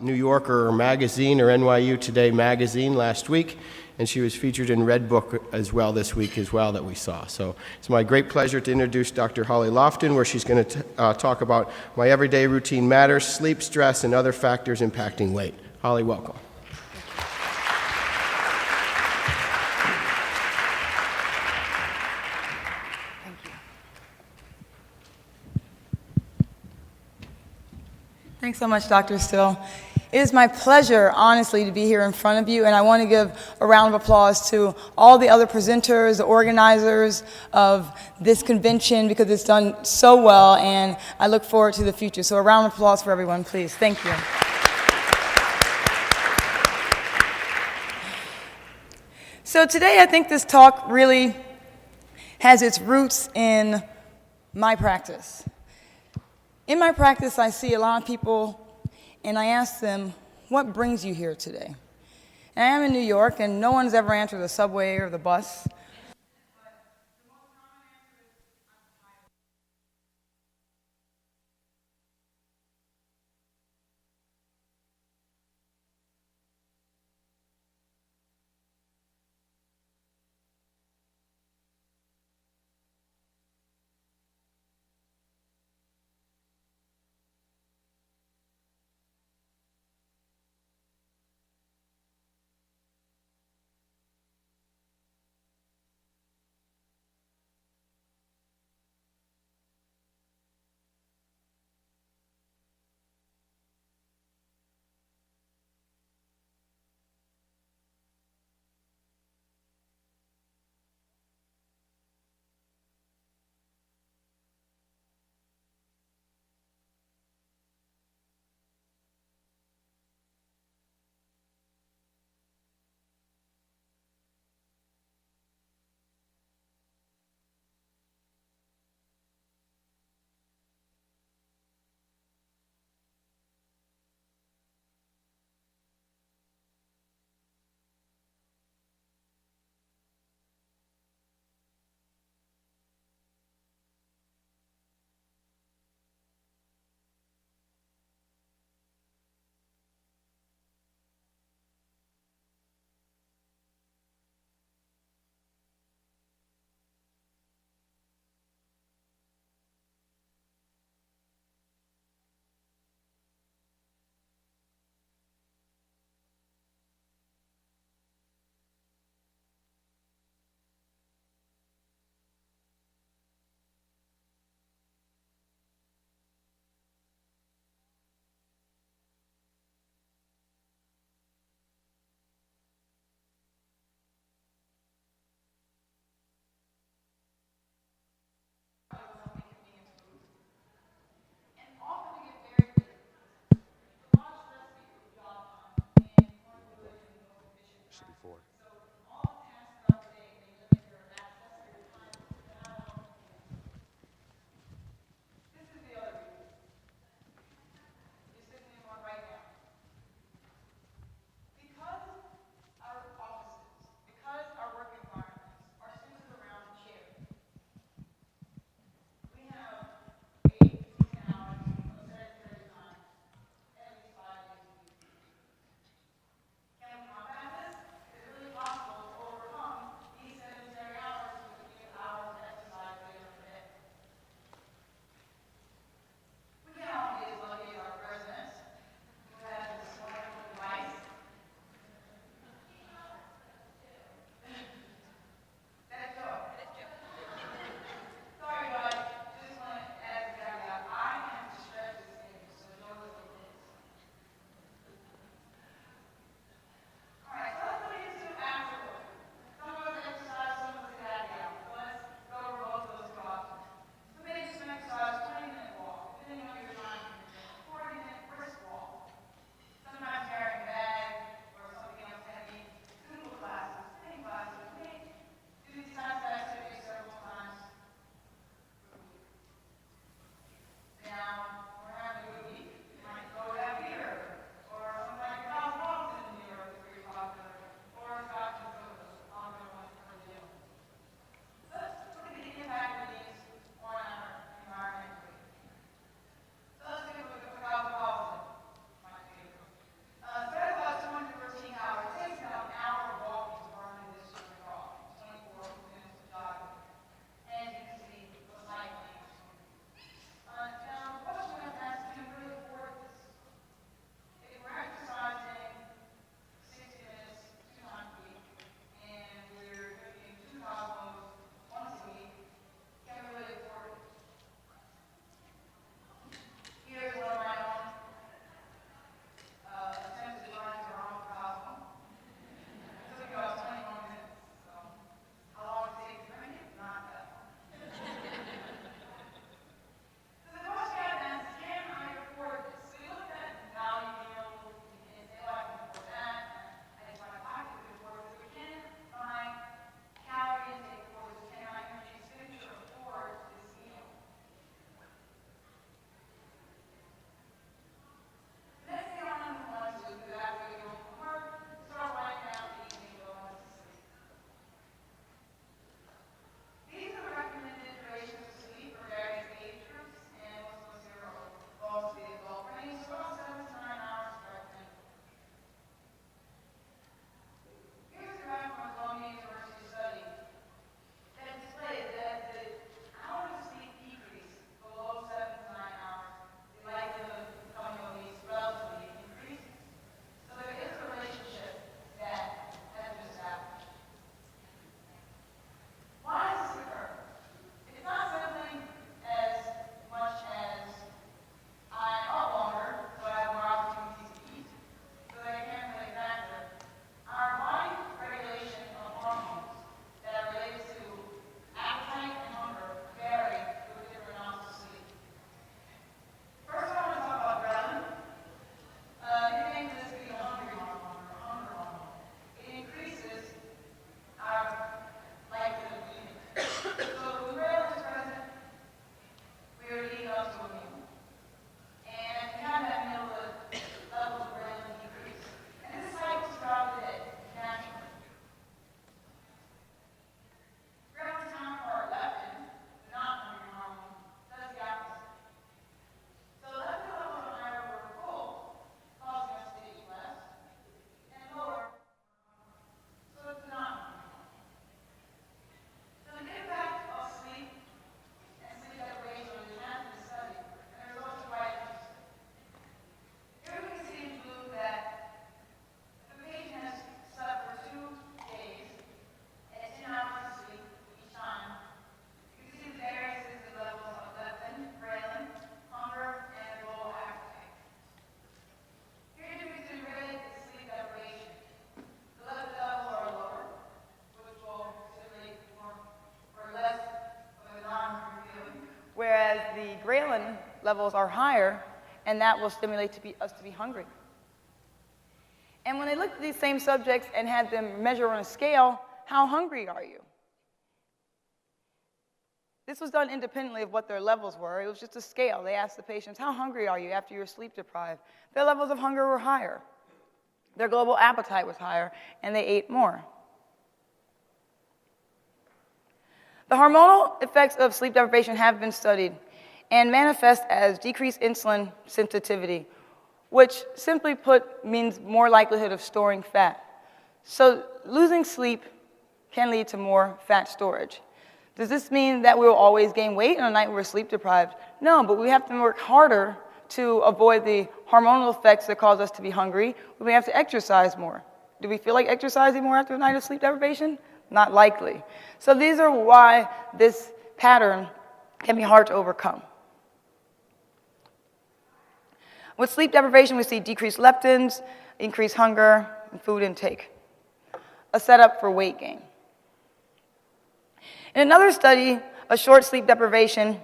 New Yorker magazine or NYU Today magazine last week, and she was featured in Red Book as well this week as well that we saw. So it's my great pleasure to introduce Dr. Holly Lofton, where she's going to talk about why everyday routine matters, sleep, stress, and other factors impacting weight. Holly, welcome. Thanks so much, Dr. Still. It is my pleasure, honestly, to be here in front of you, and I want to give a round of applause to all the other presenters, the organizers of this convention, because it's done so well, and I look forward to the future. So a round of applause for everyone, please. Thank you. So today, I think this talk really has its roots in my practice. In my practice, I see a lot of people, and I ask them, what brings you here today? And I am in New York, and no one's ever answered the subway or the bus. levels are higher, and that will stimulate us to be hungry. And when they looked at these same subjects and had them measure on a scale, how hungry are you? This was done independently of what their levels were. It was just a scale. They asked the patients, how hungry are you after you were sleep deprived? Their levels of hunger were higher. Their global appetite was higher, and they ate more. The hormonal effects of sleep deprivation have been studied and manifest as decreased insulin sensitivity, which simply put means more likelihood of storing fat. So losing sleep can lead to more fat storage. Does this mean that we will always gain weight on a night we're sleep deprived? No, but we have to work harder to avoid the hormonal effects that cause us to be hungry. We have to exercise more. Do we feel like exercising more after a night of sleep deprivation? Not likely. So these are why this pattern can be hard to overcome. With sleep deprivation, we see decreased leptins, increased hunger, and food intake, a setup for weight gain. In another study, a short sleep duration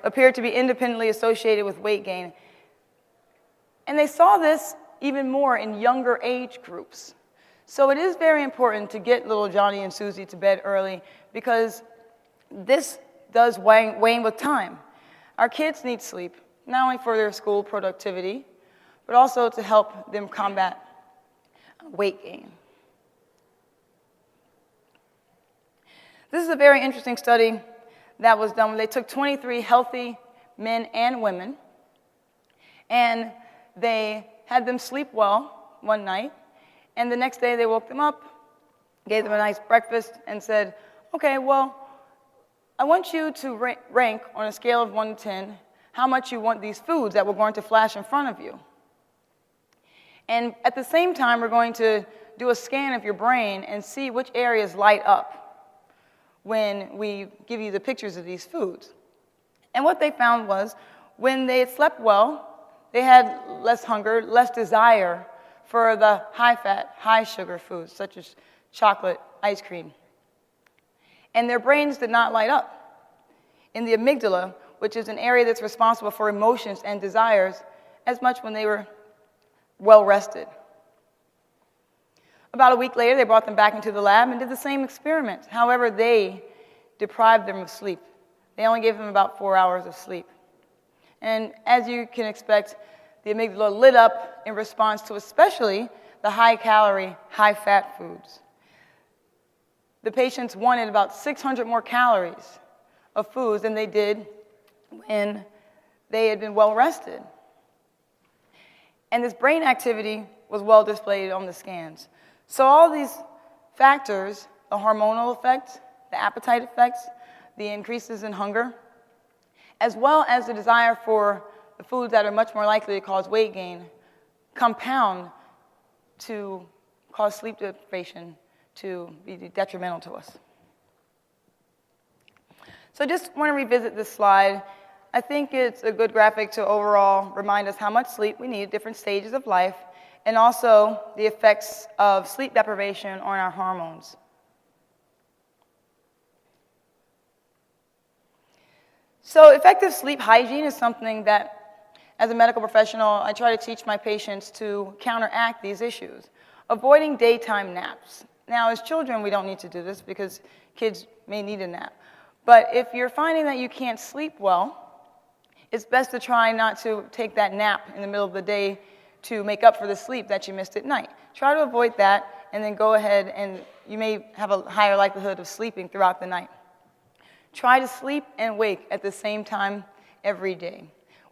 appeared to be independently associated with weight gain. And they saw this even more in younger age groups. So it is very important to get little Johnny and Susie to bed early because this does wane with time. Our kids need sleep, not only for their school productivity, but also to help them combat weight gain. This is a very interesting study that was done when they took 23 healthy men and women, and they had them sleep well one night, and the next day they woke them up, gave them a nice breakfast, and said, okay, well, I want you to rank on a scale of 1 to 10 how much you want these foods that we're going to flash in front of you. And at the same time, we're going to do a scan of your brain and see which areas light up when we give you the pictures of these foods. And what they found was when they had slept well, they had less hunger, less desire for the high-fat, high-sugar foods, such as chocolate, ice cream. And their brains did not light up. In the amygdala, which is an area that's responsible for emotions and desires, as much when they were well-rested. About a week later, they brought them back into the lab and did the same experiment. However, they deprived them of sleep. They only gave them about 4 hours of sleep. And as you can expect, the amygdala lit up in response to especially the high-calorie, high-fat foods. The patients wanted about 600 more calories of foods than they did when they had been well-rested. And this brain activity was well displayed on the scans. So all these factors, the hormonal effect, the appetite effects, the increases in hunger, as well as the desire for the foods that are much more likely to cause weight gain, compound to cause sleep deprivation to be detrimental to us. So I just want to revisit this slide. I think it's a good graphic to overall remind us how much sleep we need at different stages of life, and also the effects of sleep deprivation on our hormones. So effective sleep hygiene is something that, as a medical professional, I try to teach my patients to counteract these issues. Avoiding daytime naps. Now, as children, we don't need to do this because kids may need a nap. But if you're finding that you can't sleep well, it's best to try not to take that nap in the middle of the day to make up for the sleep that you missed at night. Try to avoid that, and then go ahead and you may have a higher likelihood of sleeping throughout the night. Try to sleep and wake at the same time every day.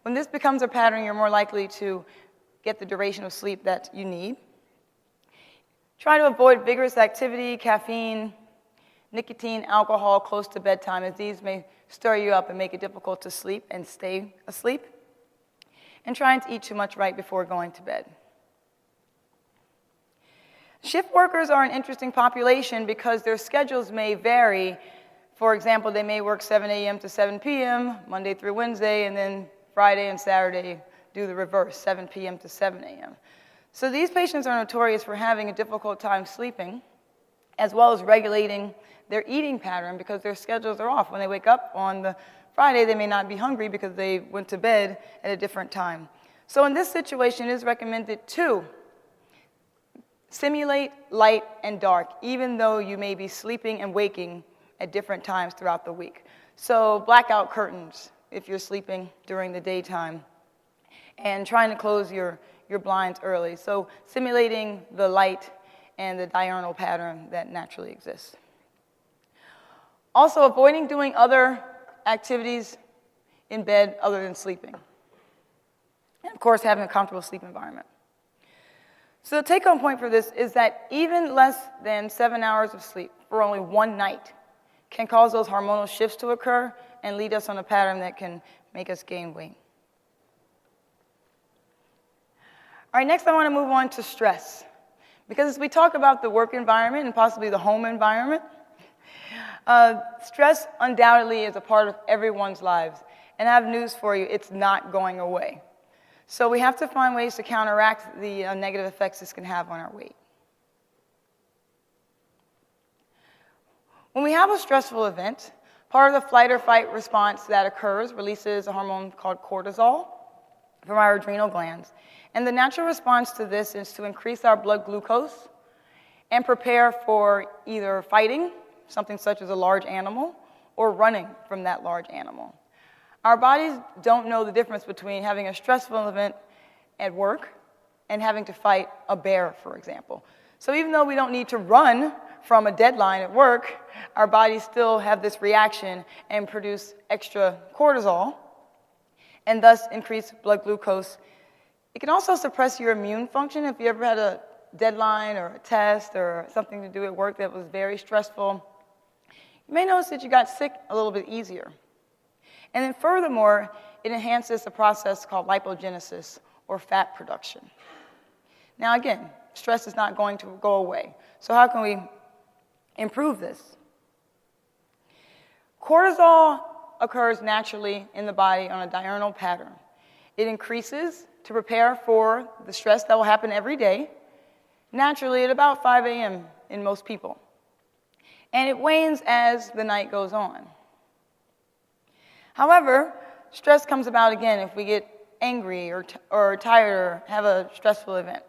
When this becomes a pattern, you're more likely to get the duration of sleep that you need. Try to avoid vigorous activity, caffeine, nicotine, alcohol close to bedtime, as these may stir you up and make it difficult to sleep and stay asleep. And trying to eat too much right before going to bed. Shift workers are an interesting population because their schedules may vary. For example, they may work 7 a.m. to 7 p.m., Monday through Wednesday, and then Friday and Saturday do the reverse, 7 p.m. to 7 a.m. So these patients are notorious for having a difficult time sleeping, as well as regulating their eating pattern because their schedules are off. When they wake up on the Friday, they may not be hungry because they went to bed at a different time. So in this situation, it is recommended to simulate light and dark, even though you may be sleeping and waking at different times throughout the week. So blackout curtains if you're sleeping during the daytime, and trying to close your blinds early. So simulating the light and the diurnal pattern that naturally exists. Also, avoiding doing other activities in bed other than sleeping. And of course, having a comfortable sleep environment. So the take-home point for this is that even less than 7 hours of sleep for only one night can cause those hormonal shifts to occur and lead us on a pattern that can make us gain weight. All right, next I want to move on to stress. Because as we talk about the work environment and possibly the home environment, stress undoubtedly is a part of everyone's lives. And I have news for you, it's not going away. So we have to find ways to counteract the negative effects this can have on our weight. When we have a stressful event, part of the flight or fight response that occurs releases a hormone called cortisol from our adrenal glands. And the natural response to this is to increase our blood glucose and prepare for either fighting, something such as a large animal, or running from that large animal. Our bodies don't know the difference between having a stressful event at work and having to fight a bear, for example. So even though we don't need to run from a deadline at work, our bodies still have this reaction and produce extra cortisol and thus increase blood glucose. It can also suppress your immune function. If you ever had a deadline or a test or something to do at work that was very stressful, you may notice that you got sick a little bit easier. And then furthermore, it enhances the process called lipogenesis, or fat production. Now again, stress is not going to go away. So how can we improve this? Cortisol occurs naturally in the body on a diurnal pattern. It increases to prepare for the stress that will happen every day, naturally at about 5 a.m. in most people. And it wanes as the night goes on. However, stress comes about again if we get angry or tired or have a stressful event,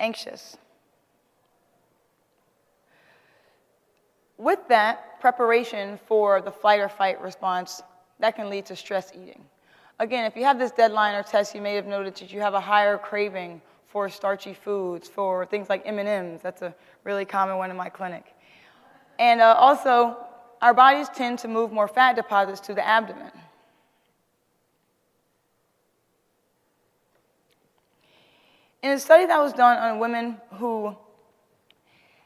anxious. With that, preparation for the flight or fight response, that can lead to stress eating. Again, if you have this deadline or test, you may have noted that you have a higher craving for starchy foods, for things like M&Ms. That's a really common one in my clinic. And also, our bodies tend to move more fat deposits to the abdomen. In a study that was done on women who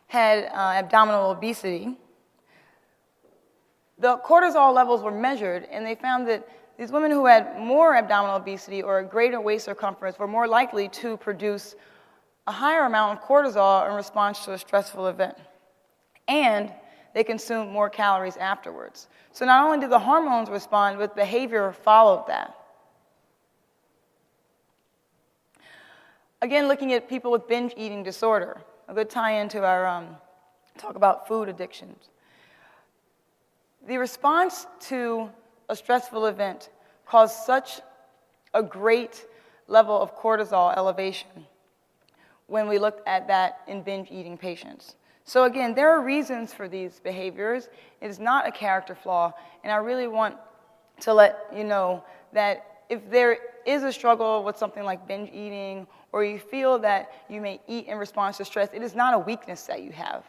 had abdominal obesity, the cortisol levels were measured, and they found that these women who had more abdominal obesity or a greater waist circumference were more likely to produce a higher amount of cortisol in response to a stressful event. And they consumed more calories afterwards. So not only did the hormones respond, but behavior followed that. Again, looking at people with binge eating disorder, a good tie-in to our talk about food addictions. The response to a stressful event caused such a great level of cortisol elevation when we looked at that in binge eating patients. So again, there are reasons for these behaviors. It is not a character flaw, and I really want to let you know that if there is a struggle with something like binge eating, or you feel that you may eat in response to stress, it is not a weakness that you have.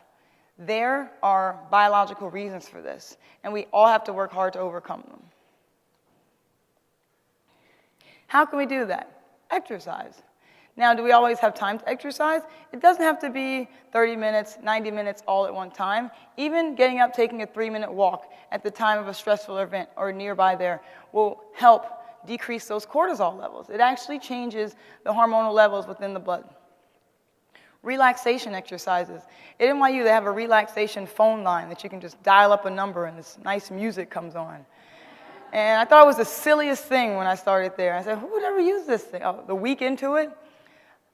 There are biological reasons for this, and we all have to work hard to overcome them. How can we do that? Exercise. Now, do we always have time to exercise? It doesn't have to be 30 minutes, 90 minutes all at one time. Even getting up, taking a 3-minute walk at the time of a stressful event or nearby there will help decrease those cortisol levels. It actually changes the hormonal levels within the blood. Relaxation exercises. At NYU, they have a relaxation phone line that you can just dial up a number and this nice music comes on. And I thought it was the silliest thing when I started there. I said, who would ever use this thing? Oh, the week into it,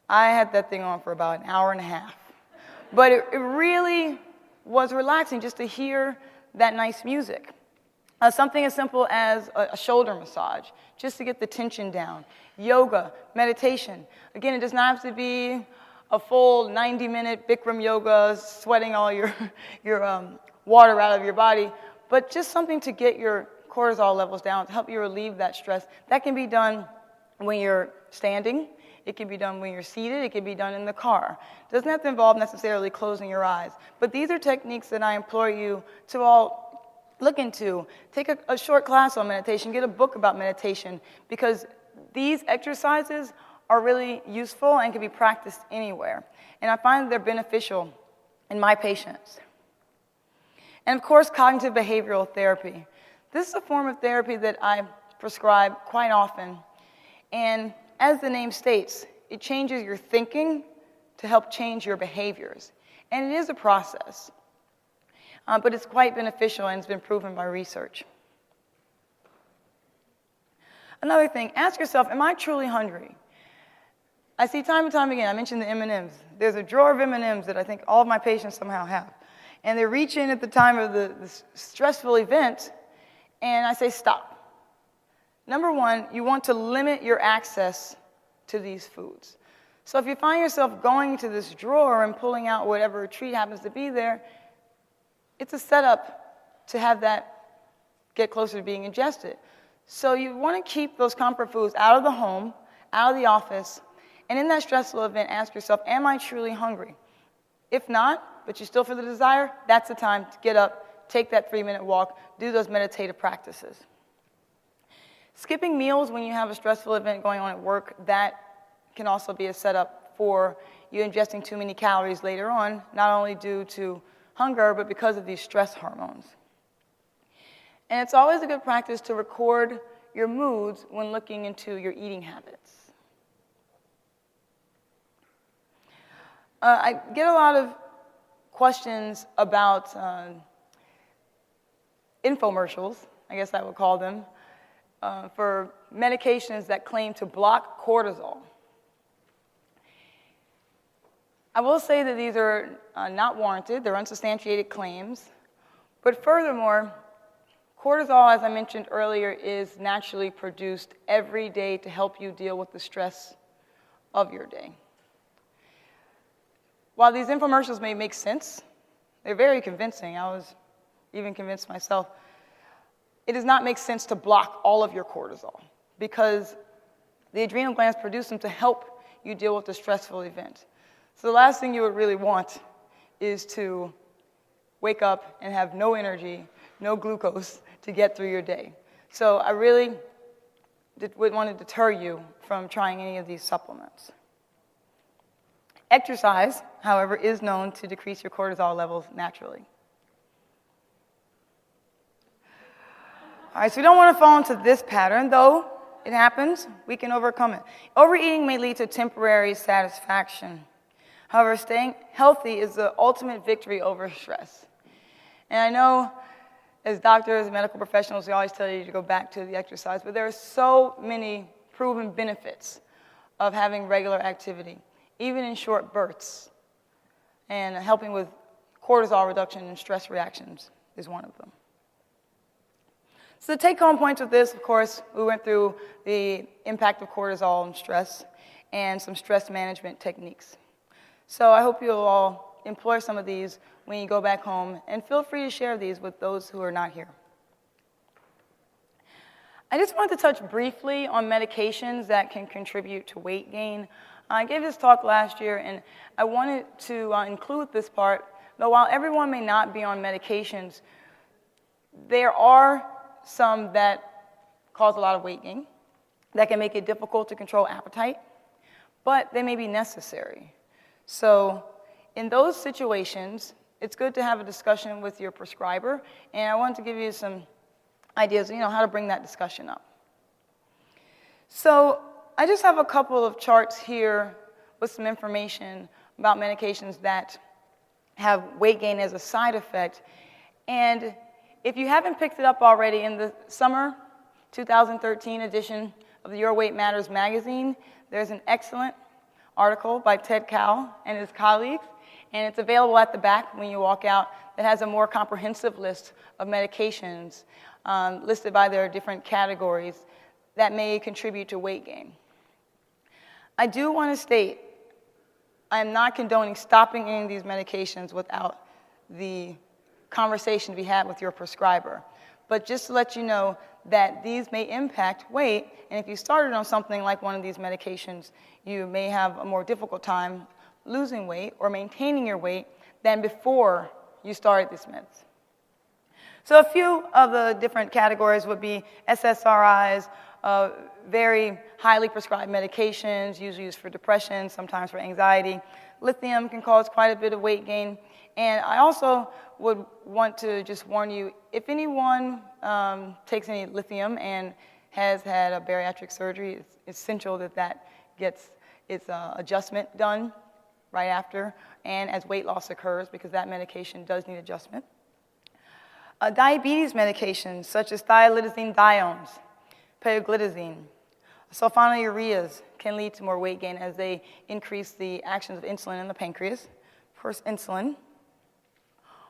I had that thing on for about an hour and a half. But it really was relaxing just to hear that nice music. Something as simple as a shoulder massage, just to get the tension down. Yoga, meditation. Again, it does not have to be a full 90-minute Bikram yoga, sweating all your water out of your body, but just something to get your cortisol levels down, to help you relieve that stress. That can be done when you're standing. It can be done when you're seated. It can be done in the car. It doesn't have to involve necessarily closing your eyes. But these are techniques that I implore you to all look into. Take a short class on meditation. Get a book about meditation, because these exercises are really useful and can be practiced anywhere. And I find that they're beneficial in my patients. And of course, cognitive behavioral therapy. This is a form of therapy that I prescribe quite often. And as the name states, it changes your thinking to help change your behaviors. And it is a process. But it's quite beneficial, and it's been proven by research. Another thing, ask yourself, am I truly hungry? I see time and time again, I mentioned the M&Ms. There's a drawer of M&Ms that I think all of my patients somehow have. And they reach in at the time of the stressful event, and I say, stop. Number one, you want to limit your access to these foods. So if you find yourself going to this drawer and pulling out whatever treat happens to be there, it's a setup to have that get closer to being ingested. So you want to keep those comfort foods out of the home, out of the office, and in that stressful event, ask yourself, am I truly hungry? If not, but you still feel the desire, that's the time to get up, take that 3-minute walk, do those meditative practices. Skipping meals when you have a stressful event going on at work, that can also be a setup for you ingesting too many calories later on, not only due to hunger, but because of these stress hormones. And it's always a good practice to record your moods when looking into your eating habits. I get a lot of questions about infomercials, I guess I would call them, for medications that claim to block cortisol. I will say that these are not warranted. They're unsubstantiated claims. But furthermore, cortisol, as I mentioned earlier, is naturally produced every day to help you deal with the stress of your day. While these infomercials may make sense, they're very convincing. I was even convinced myself. It does not make sense to block all of your cortisol, because the adrenal glands produce them to help you deal with the stressful event. So the last thing you would really want is to wake up and have no energy, no glucose to get through your day. So I really would want to deter you from trying any of these supplements. Exercise, however, is known to decrease your cortisol levels naturally. All right, so we don't want to fall into this pattern, though it happens, we can overcome it. Overeating may lead to temporary satisfaction. However, staying healthy is the ultimate victory over stress. And I know as doctors, medical professionals, we always tell you to go back to the exercise, but there are so many proven benefits of having regular activity, even in short bursts. And helping with cortisol reduction and stress reactions is one of them. So the take-home points with this, of course, we went through the impact of cortisol and stress and some stress management techniques. So I hope you'll all employ some of these when you go back home, and feel free to share these with those who are not here. I just wanted to touch briefly on medications that can contribute to weight gain. I gave this talk last year, and I wanted to include this part, though while everyone may not be on medications, there are some that cause a lot of weight gain, that can make it difficult to control appetite, but they may be necessary. So in those situations, it's good to have a discussion with your prescriber, and I wanted to give you some ideas, how to bring that discussion up. So I just have a couple of charts here with some information about medications that have weight gain as a side effect. And if you haven't picked it up already, in the summer 2013 edition of the Your Weight Matters magazine, there's an excellent article by Ted Cowell and his colleagues, and it's available at the back when you walk out, that has a more comprehensive list of medications listed by their different categories that may contribute to weight gain. I do want to state I am not condoning stopping any of these medications without the conversation to be had with your prescriber. But just to let you know that these may impact weight, and if you started on something like one of these medications, you may have a more difficult time losing weight or maintaining your weight than before you started these meds. So a few of the different categories would be SSRIs, very highly prescribed medications, usually used for depression, sometimes for anxiety. Lithium can cause quite a bit of weight gain. And I also would want to just warn you, if anyone takes any lithium and has had a bariatric surgery, it's essential that that gets its adjustment done right after, and as weight loss occurs, because that medication does need adjustment. Diabetes medications such as thiolidazine diones, pioglitazine, sulfonylureas can lead to more weight gain as they increase the actions of insulin in the pancreas. First, insulin.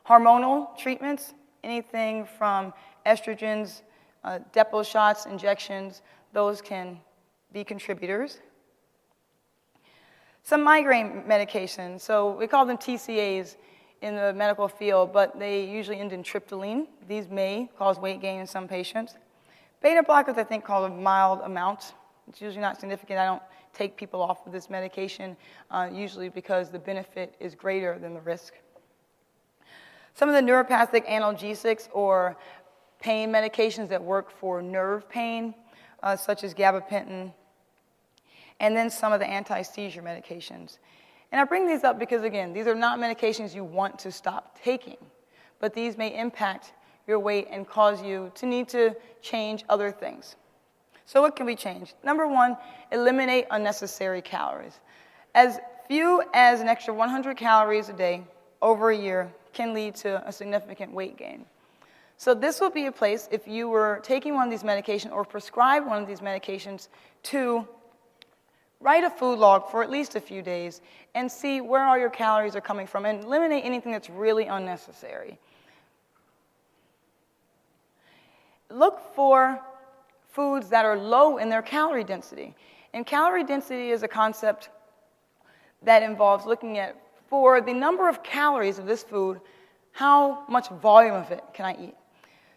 Hormonal treatments, anything from estrogens, depot shots, injections, those can be contributors. Some migraine medications, so we call them TCAs in the medical field, but they usually end in triptyline. These may cause weight gain in some patients. Beta blockers, I think, call a mild amount. It's usually not significant. I don't take people off of this medication, usually because the benefit is greater than the risk. Some of the neuropathic analgesics or pain medications that work for nerve pain, such as gabapentin, and then some of the anti-seizure medications. And I bring these up because, again, these are not medications you want to stop taking, but these may impact your weight and cause you to need to change other things. So what can we change? Number one, eliminate unnecessary calories. As few as an extra 100 calories a day over a year can lead to a significant weight gain. So this will be a place, if you were taking one of these medications or prescribed one of these medications, to write a food log for at least a few days and see where all your calories are coming from and eliminate anything that's really unnecessary. Look for foods that are low in their calorie density. And calorie density is a concept that involves looking at, for the number of calories of this food, how much volume of it can I eat?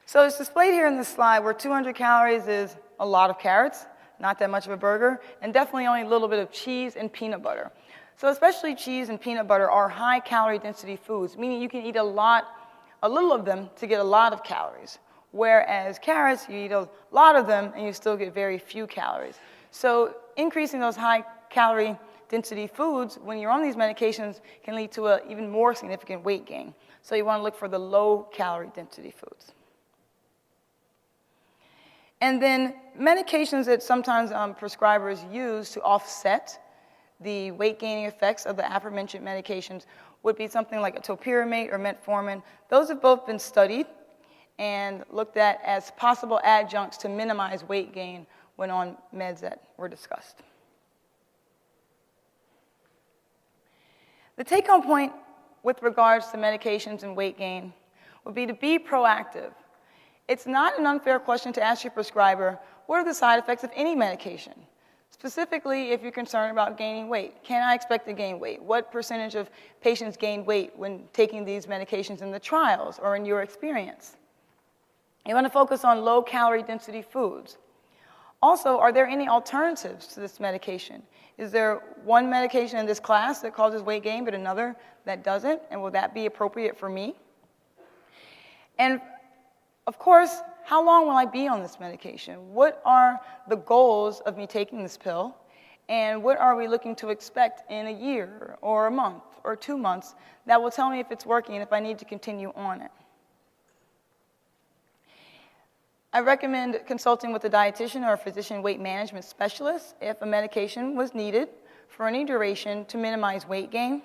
So it's displayed here in this slide where 200 calories is a lot of carrots, not that much of a burger, and definitely only a little bit of cheese and peanut butter. So especially cheese and peanut butter are high calorie density foods, meaning you can eat a little of them to get a lot of calories. Whereas carrots, you eat a lot of them and you still get very few calories. So increasing those high calorie density foods when you're on these medications can lead to an even more significant weight gain. So you want to look for the low calorie density foods. And then medications that sometimes prescribers use to offset the weight gaining effects of the aforementioned medications would be something like a topiramate or metformin. Those have both been studied and looked at as possible adjuncts to minimize weight gain when on meds that were discussed. The take-home point with regards to medications and weight gain would be to be proactive. It's not an unfair question to ask your prescriber, what are the side effects of any medication? Specifically, if you're concerned about gaining weight. Can I expect to gain weight? What percentage of patients gain weight when taking these medications in the trials or in your experience? You want to focus on low calorie density foods. Also, are there any alternatives to this medication? Is there one medication in this class that causes weight gain but another that doesn't? And will that be appropriate for me? And of course, how long will I be on this medication? What are the goals of me taking this pill? And what are we looking to expect in a year or a month or 2 months that will tell me if it's working and if I need to continue on it? I recommend consulting with a dietitian or a physician weight management specialist if a medication was needed for any duration to minimize weight gain.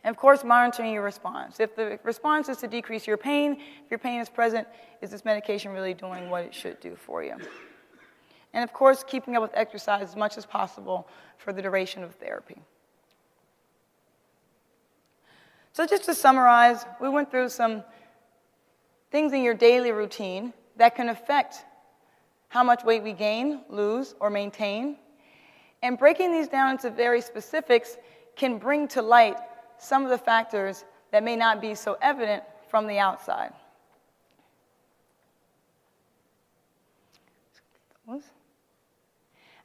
And of course, monitoring your response. If the response is to decrease your pain, if your pain is present, is this medication really doing what it should do for you? And of course, keeping up with exercise as much as possible for the duration of therapy. So just to summarize, we went through some things in your daily routine that can affect how much weight we gain, lose, or maintain. And breaking these down into very specifics can bring to light some of the factors that may not be so evident from the outside.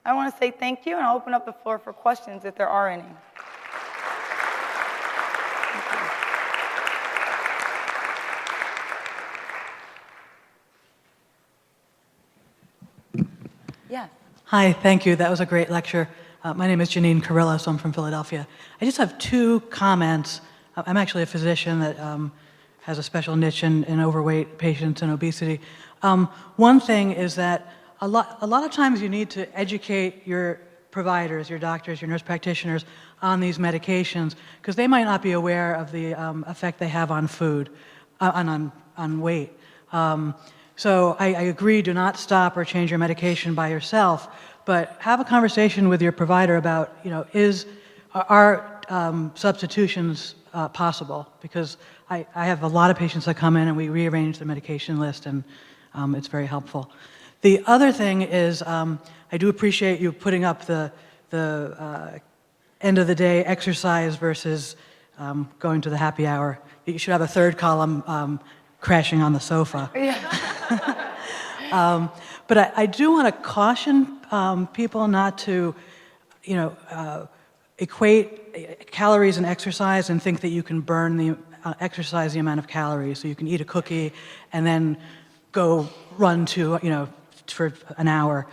I want to say thank you, and I'll open up the floor for questions if there are any. Yeah. Hi, thank you. That was a great lecture. My name is Janine Carrillo, so I'm from Philadelphia. I just have two comments. I'm actually a physician that has a special niche in overweight patients and obesity. One thing is that a lot of times you need to educate your providers, your doctors, your nurse practitioners on these medications because they might not be aware of the effect they have on food, on weight. So I agree, do not stop or change your medication by yourself, but have a conversation with your provider about, are substitutions possible? Because I have a lot of patients that come in and we rearrange the medication list, and it's very helpful. The other thing is I do appreciate you putting up the end of the day exercise versus going to the happy hour. You should have a third column crashing on the sofa. Yeah. But I do want to caution people not to, equate calories and exercise and think that you can burn the exercise the amount of calories. So you can eat a cookie and then go run for an hour.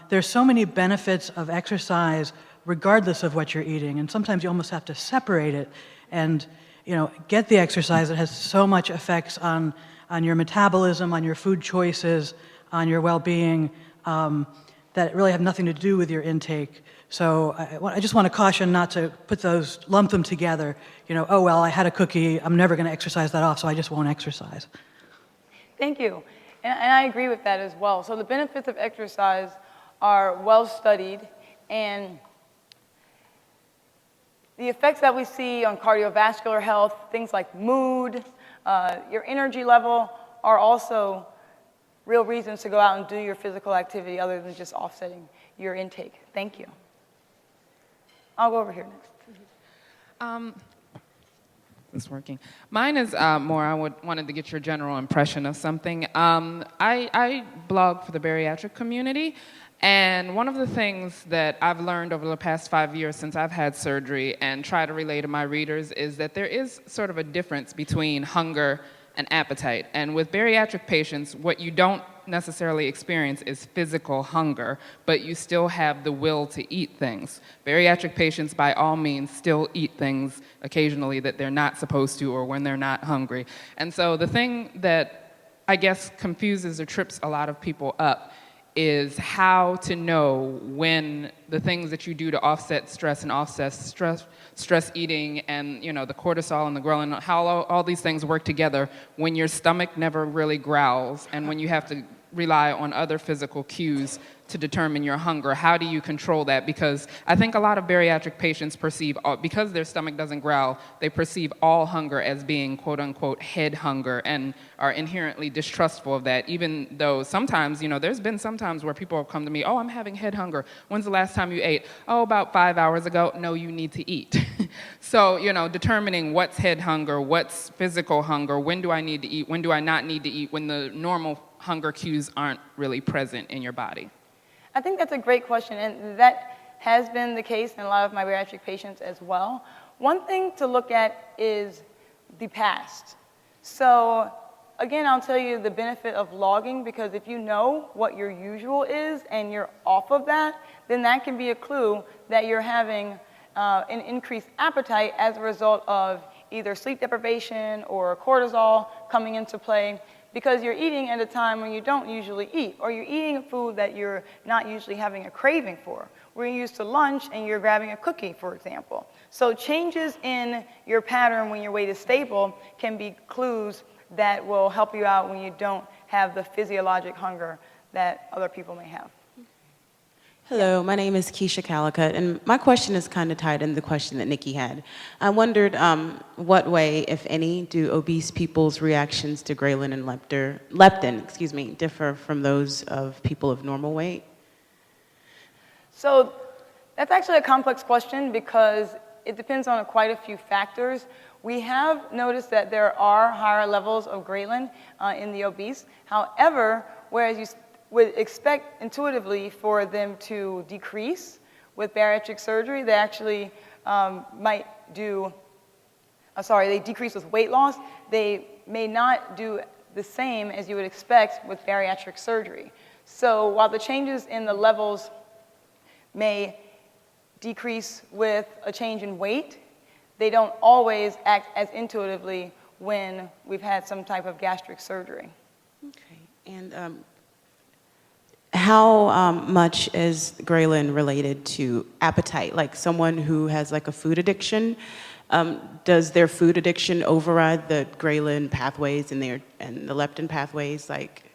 There's so many benefits of exercise regardless of what you're eating, and sometimes you almost have to separate it and get the exercise that has so much effects on your metabolism, on your food choices, on your well-being, that really have nothing to do with your intake. So I just want to caution not to lump them together. Oh, well, I had a cookie, I'm never going to exercise that off, so I just won't exercise. Thank you. And I agree with that as well. So the benefits of exercise are well studied, and the effects that we see on cardiovascular health, things like mood, your energy level, are also real reasons to go out and do your physical activity other than just offsetting your intake. Thank you. I'll go over here next. It's working. Mine is more, wanted to get your general impression of something. I blog for the bariatric community, and one of the things that I've learned over the past 5 years since I've had surgery and try to relay to my readers is that there is sort of a difference between hunger and appetite. And with bariatric patients, what you don't necessarily experience is physical hunger, but you still have the will to eat things. Bariatric patients, by all means, still eat things occasionally that they're not supposed to or when they're not hungry. And so the thing that I guess confuses or trips a lot of people up is how to know when the things that you do to offset stress and offset stress eating and the cortisol and the ghrelin, how all these things work together when your stomach never really growls and when you have to rely on other physical cues to determine your hunger. How do you control that? Because I think a lot of bariatric patients perceive, because their stomach doesn't growl, they perceive all hunger as being quote-unquote head hunger and are inherently distrustful of that, even though sometimes, there's been some times where people have come to me, oh, I'm having head hunger. When's the last time you ate? Oh, about 5 hours ago. No, you need to eat. So, determining what's head hunger, what's physical hunger, when do I need to eat, when do I not need to eat, when the normal hunger cues aren't really present in your body. I think that's a great question, and that has been the case in a lot of my bariatric patients as well. One thing to look at is the past. So again, I'll tell you the benefit of logging, because if you know what your usual is and you're off of that, then that can be a clue that you're having an increased appetite as a result of either sleep deprivation or cortisol coming into play, because you're eating at a time when you don't usually eat, or you're eating a food that you're not usually having a craving for. We're used to lunch and you're grabbing a cookie, for example. So changes in your pattern when your weight is stable can be clues that will help you out when you don't have the physiologic hunger that other people may have. Hello, my name is Keisha Calicut, and my question is kind of tied into the question that Nikki had. I wondered what way, if any, do obese people's reactions to ghrelin and leptin, differ from those of people of normal weight? So that's actually a complex question because it depends on quite a few factors. We have noticed that there are higher levels of ghrelin in the obese. However, whereas you would expect intuitively for them to decrease with bariatric surgery, they actually might do, they decrease with weight loss. They may not do the same as you would expect with bariatric surgery. So while the changes in the levels may decrease with a change in weight, they don't always act as intuitively when we've had some type of gastric surgery. Okay, and how much is ghrelin related to appetite? Like someone who has like a food addiction, does their food addiction override the ghrelin pathways and the leptin pathways? Like,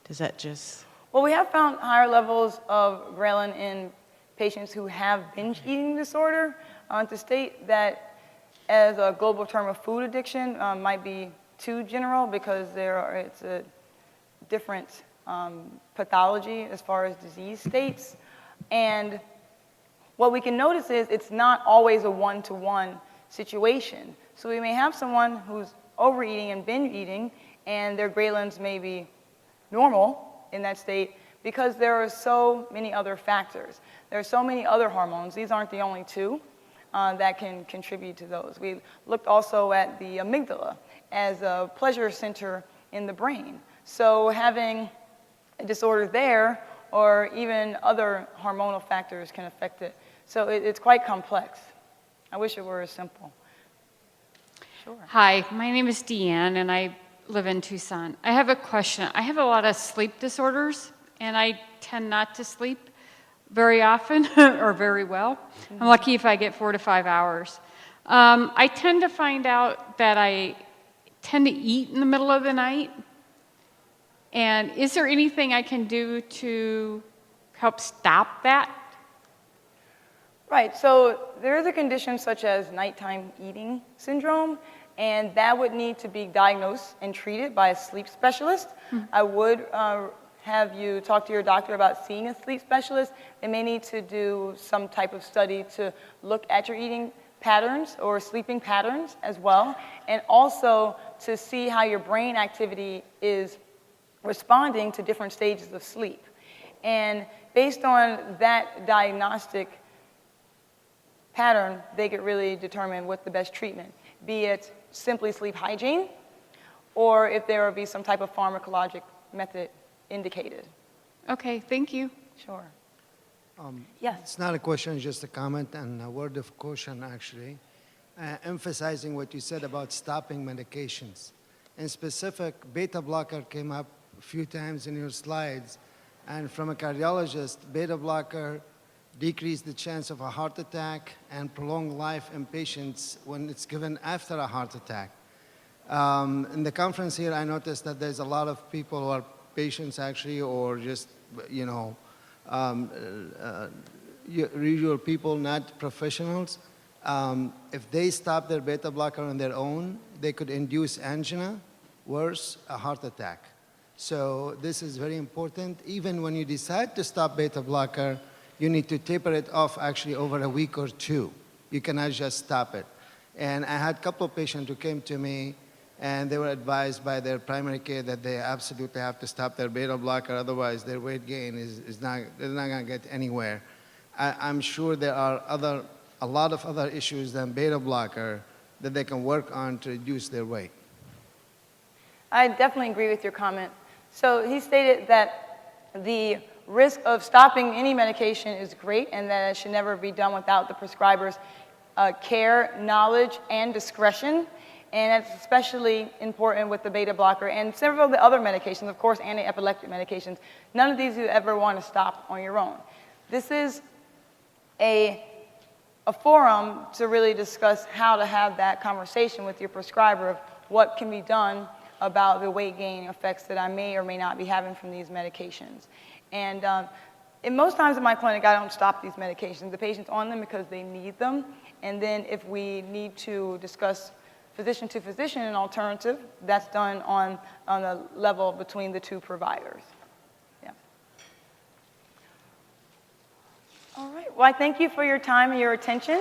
does that just? Well, we have found higher levels of ghrelin in patients who have binge eating disorder. To state that as a global term of food addiction might be too general because it's a different pathology as far as disease states. And what we can notice is it's not always a one-to-one situation. So we may have someone who's overeating and binge eating and their ghrelins may be normal in that state because there are so many other factors. There are so many other hormones. These aren't the only two that can contribute to those. We looked also at the amygdala as a pleasure center in the brain. So having a disorder there or even other hormonal factors can affect it. So it's quite complex. I wish it were as simple. Sure. Hi, my name is Deanne, and I live in Tucson. I have a question. I have a lot of sleep disorders, and I tend not to sleep very often or very well. I'm lucky if I get 4 to 5 hours. I tend to find out that I tend to eat in the middle of the night. And is there anything I can do to help stop that? Right, so there is a condition such as nighttime eating syndrome, and that would need to be diagnosed and treated by a sleep specialist. I would have you talk to your doctor about seeing a sleep specialist. They may need to do some type of study to look at your eating patterns or sleeping patterns as well, and also to see how your brain activity is responding to different stages of sleep. And based on that diagnostic pattern, they could really determine what the best treatment, be it simply sleep hygiene, or if there would be some type of pharmacologic method indicated. Okay, thank you. Sure. Yes. It's not a question, just a comment and a word of caution, actually, emphasizing what you said about stopping medications. In specific, beta blocker came up a few times in your slides, and from a cardiologist, beta blocker decrease the chance of a heart attack and prolong life in patients when it's given after a heart attack. In the conference here, I noticed that there's a lot of people who are patients actually, or just, usual people, not professionals. If they stop their beta blocker on their own, they could induce angina, worse, a heart attack. So this is very important. Even when you decide to stop beta blocker, you need to taper it off actually over a week or two. You cannot just stop it. And I had a couple of patients who came to me and they were advised by their primary care that they absolutely have to stop their beta blocker, otherwise their weight gain they're not gonna get anywhere. I'm sure there are a lot of other issues than beta blocker that they can work on to reduce their weight. I definitely agree with your comment. So he stated that the risk of stopping any medication is great and that it should never be done without the prescriber's care, knowledge, and discretion. And that's especially important with the beta blocker and several of the other medications, of course, anti-epileptic medications. None of these you ever want to stop on your own. This is a forum to really discuss how to have that conversation with your prescriber of what can be done about the weight gain effects that I may or may not be having from these medications. And in most times in my clinic, I don't stop these medications. The patient's on them because they need them. And then if we need to discuss physician to physician an alternative, that's done on a level between the two providers. Yeah. All right. Well, I thank you for your time and your attention.